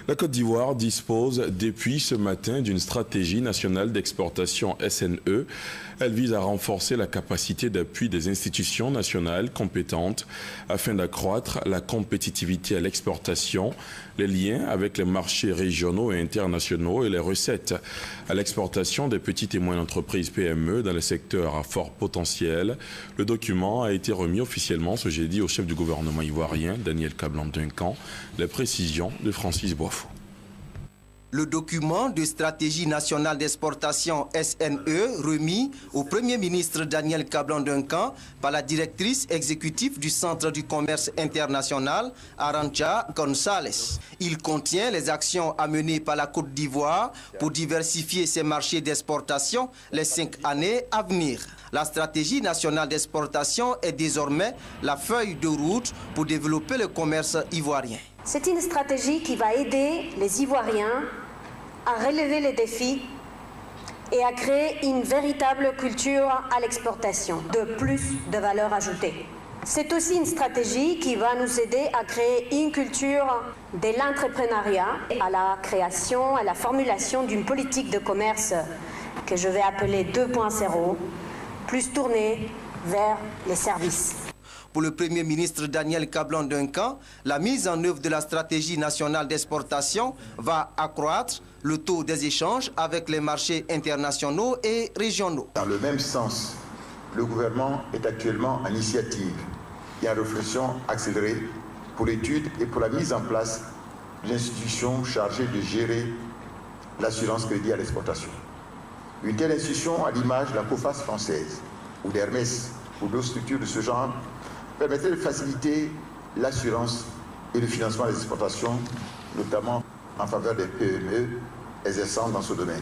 La Côte d'Ivoire dispose depuis ce matin d'une stratégie nationale d'exportation SNE. Elle vise à renforcer la capacité d'appui des institutions nationales compétentes afin d'accroître la compétitivité à l'exportation, les liens avec les marchés régionaux et internationaux et les recettes à l'exportation des petites et moyennes entreprises PME dans les secteurs à fort potentiel. Le document a été remis officiellement ce jeudi au chef du gouvernement ivoirien, Daniel Kablan-Duncan. Les précisions de Francis Boifou. Le document de stratégie nationale d'exportation SNE remis au Premier ministre Daniel Kablan-Duncan par la directrice exécutive du Centre du commerce international, Arantxa González. Il contient les actions à mener par la Côte d'Ivoire pour diversifier ses marchés d'exportation les 5 années à venir. La stratégie nationale d'exportation est désormais la feuille de route pour développer le commerce ivoirien. C'est une stratégie qui va aider les Ivoiriens à relever les défis et à créer une véritable culture à l'exportation, de plus de valeur ajoutée. C'est aussi une stratégie qui va nous aider à créer une culture de l'entrepreneuriat, à la création, à la formulation d'une politique de commerce que je vais appeler 2.0, plus tournée vers les services. Pour le Premier ministre Daniel Kablan-Duncan, la mise en œuvre de la stratégie nationale d'exportation va accroître le taux des échanges avec les marchés internationaux et régionaux. Dans le même sens, le gouvernement est actuellement en initiative et en réflexion accélérée pour l'étude et pour la mise en place d'une institution chargée de gérer l'assurance crédit à l'exportation. Une telle institution, à l'image de la COFAS française ou d'Hermès ou d'autres structures de ce genre, permettrait de faciliter l'assurance et le financement des exportations, notamment en faveur des PME exerçant dans ce domaine.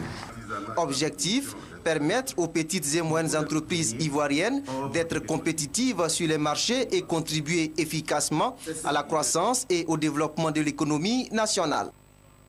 Objectif, permettre aux petites et moyennes entreprises ivoiriennes d'être compétitives sur les marchés et contribuer efficacement à la croissance et au développement de l'économie nationale.